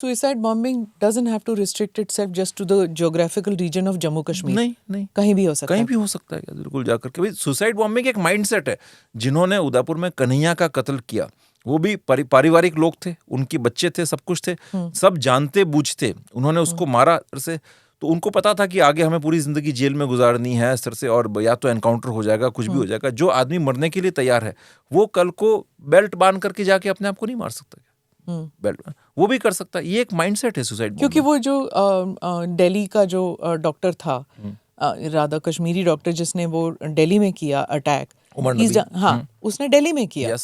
Suicide bombing doesn't have to restrict itself just to the geographical region of Jammu Kashmir. नहीं कहीं भी हो सकता है. कहीं भी हो सकता है बिल्कुल जाकर के भाई सुसाइड बॉम्बिंग एक माइंडसेट है. जिन्होंने उदयपुर में कन्हैया का कत्ल किया वो भी पारिवारिक लोग थे, उनके बच्चे थे, सब कुछ थे, सब जानते बूझते उन्होंने उसको मारा से. तो उनको पता था कि आगे हमें पूरी जिंदगी जेल में गुजारनी है सर से, और या तो एनकाउंटर हो जाएगा, कुछ भी हो जाएगा. जो आदमी मरने के लिए तैयार है वो कल को बेल्ट बांध करके जाके अपने आप को नहीं मार सकता. बेल्ट वो भी कर सकता है. ये एक माइंडसेट है सुसाइड. क्योंकि वो जो दिल्ली का जो डॉक्टर था, राधा कश्मीरी डॉक्टर जिसने वो दिल्ली में किया अटैक, उसने दिल्ली में किया.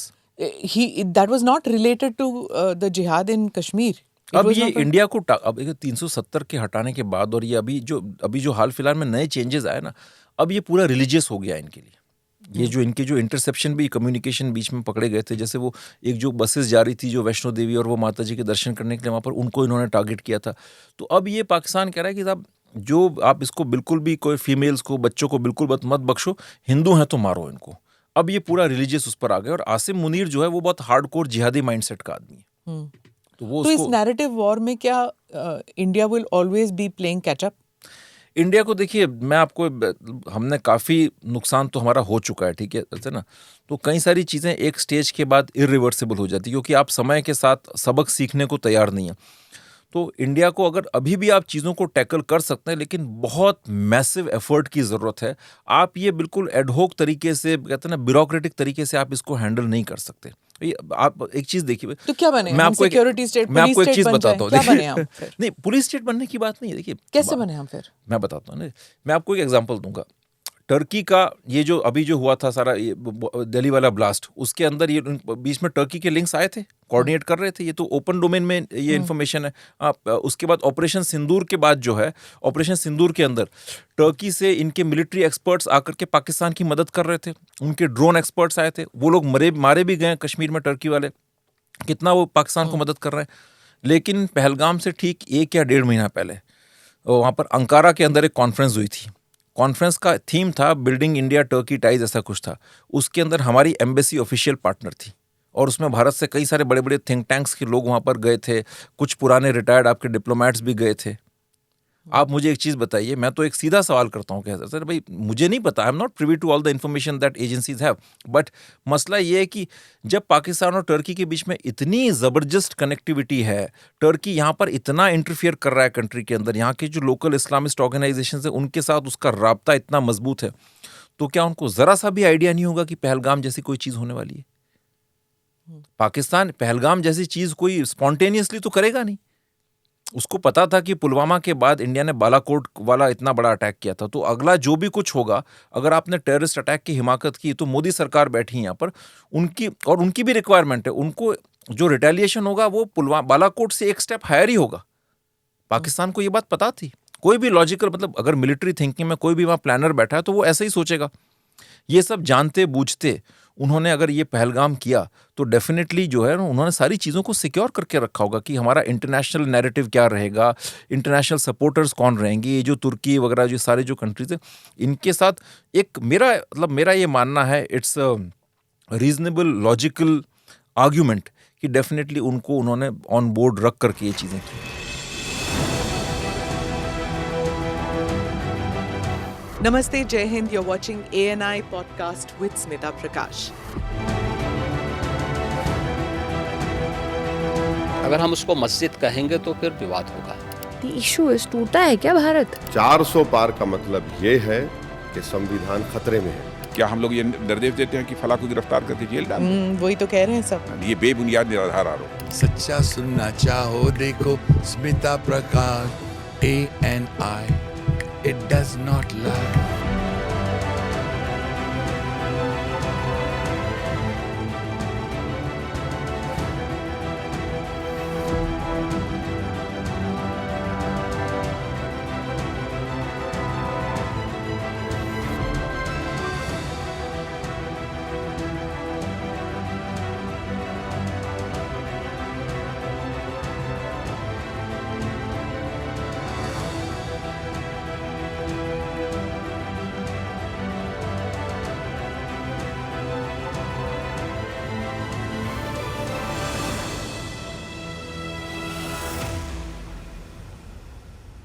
That was not related to the jihad in Kashmir. अब ये इंडिया को अब 370 के हटाने के बाद और ये अभी जो हाल फिलहाल में नए चेंजेस आए ना, अब ये पूरा रिलीजियस हो गया इनके लिए. ये जो इनके जो इंटरसेप्शन भी कम्युनिकेशन बीच में पकड़े गए थे, जैसे वो एक जो बसेस जा रही थी जो वैष्णो देवी और वो माता जी के दर्शन करने के लिए वहाँ पर, उनको इन्होंने टारगेट किया था. तो अब ये पाकिस्तान कह रहा है कि साहब जो आप इसको बिल्कुल भी कोई फीमेल्स को, बच्चों को बिल्कुल मत बख्शो, हिंदू हैं तो मारो इनको. अब ये पूरा रिलीजियस उस पर आ गया. और आसिम मुनीर जो है वो बहुत हार्डकोर जिहादी माइंडसेट का आदमी है. तो इस नैरेटिव वॉर में क्या India will always be playing catch up? India को देखिए, मैं आपको, हमने काफ़ी नुकसान तो हमारा हो चुका है, ठीक है ना. तो कई सारी चीज़ें एक स्टेज के बाद इरिवर्सिबल हो जाती है, क्योंकि आप समय के साथ सबक सीखने को तैयार नहीं है. तो इंडिया को अगर अभी भी आप चीज़ों को टैकल कर सकते हैं, लेकिन बहुत मैसिव एफर्ट की ज़रूरत है. आप ये बिल्कुल एडहोक तरीके से, कहते हैं ना, ब्यूरोक्रेटिक तरीके से आप इसको हैंडल नहीं कर सकते. आप एक चीज़ देखिए, तो क्या बने? मैं आपको एक चीज़ बताता हूँ. नहीं, पुलिस स्टेट बनने की बात नहीं है. देखिए कैसे बने हम फिर, मैं बताता हूँ. मैं आपको एक एग्जांपल दूंगा. टर्की का ये जो अभी जो हुआ था सारा ये दिल्ली वाला ब्लास्ट, उसके अंदर ये बीच में टर्की के लिंक्स आए थे, कोऑर्डिनेट कर रहे थे. ये तो ओपन डोमेन में ये इन्फॉर्मेशन है. उसके बाद ऑपरेशन सिंदूर के बाद जो है, ऑपरेशन सिंदूर के अंदर टर्की से इनके मिलिट्री एक्सपर्ट्स आकर के पाकिस्तान की मदद कर रहे थे. उनके ड्रोन एक्सपर्ट्स आए थे. वो लोग मारे भी गए कश्मीर में, टर्की वाले. कितना वो पाकिस्तान को मदद कर रहे हैं. लेकिन पहलगाम से ठीक 1 या 1.5 महीना पहले वहाँ पर अंकारा के अंदर एक कॉन्फ्रेंस हुई थी. कॉन्फ्रेंस का थीम था बिल्डिंग इंडिया टर्की टाइज, ऐसा कुछ था. उसके अंदर हमारी एम्बेसी ऑफिशियल पार्टनर थी, और उसमें भारत से कई सारे बड़े बड़े थिंक टैंक्स के लोग वहाँ पर गए थे. कुछ पुराने रिटायर्ड आपके डिप्लोमेट्स भी गए थे. आप मुझे एक चीज़ बताइए, मैं तो एक सीधा सवाल करता हूँ कि सर भाई मुझे नहीं पता, I am not privy to all the information that agencies have, but मसला ये है कि जब पाकिस्तान और टर्की के बीच में इतनी ज़बरदस्त कनेक्टिविटी है, टर्की यहाँ पर इतना इंटरफियर कर रहा है कंट्री के अंदर, यहाँ के जो लोकल इस्लामिस्ट ऑर्गेनाइजेशन है उनके साथ उसका राब्ता इतना मजबूत है, तो क्या उनको ज़रा सा भी आइडिया नहीं होगा कि पहलगाम जैसी कोई चीज़ होने वाली है? पाकिस्तान पहलगाम जैसी चीज़ कोई स्पॉन्टेनियसली तो करेगा नहीं. उसको पता था कि पुलवामा के बाद इंडिया ने बालाकोट वाला इतना बड़ा अटैक किया था, तो अगला जो भी कुछ होगा, अगर आपने टेररिस्ट अटैक की हिमाकत की, तो मोदी सरकार बैठी यहाँ पर, उनकी भी रिक्वायरमेंट है. उनको जो रिटेलिएशन होगा वो बालाकोट से एक स्टेप हायर ही होगा. पाकिस्तान को ये बात पता थी. कोई भी लॉजिकल, मतलब अगर मिलिट्री थिंकिंग में कोई भी वहाँ प्लानर बैठा है तो वो ऐसे ही सोचेगा. ये सब जानते बूझते उन्होंने अगर ये पहलगाम किया, तो डेफिनेटली जो है उन्होंने सारी चीज़ों को सिक्योर करके रखा होगा कि हमारा इंटरनेशनल नैरेटिव क्या रहेगा, इंटरनेशनल सपोर्टर्स कौन रहेंगे. ये जो तुर्की वगैरह जो सारे जो कंट्रीज है, इनके साथ एक मेरा ये मानना है, इट्स रीजनेबल लॉजिकल आर्ग्यूमेंट कि डेफिनेटली उन्होंने ऑन बोर्ड रख करके ये चीज़ें की. Namaste, Jai Hind. You're watching ANI podcast with Smita Prakash. अगर हम उसको मस्जिद कहेंगे तो फिर विवाद होगा. The issue is, टूटा है क्या भारत? 400 पार का मतलब ये है कि संविधान खतरे में है. क्या हम लोग ये निर्देश देते हैं कि फला को गिरफ्तार करके जेल डाल? वही तो कह रहे हैं सब. ये बेबुनियाद निराधार आरोप. सच्चा सुनना चाहो देखो स्मिता प्रकाश ANI. It does not lie.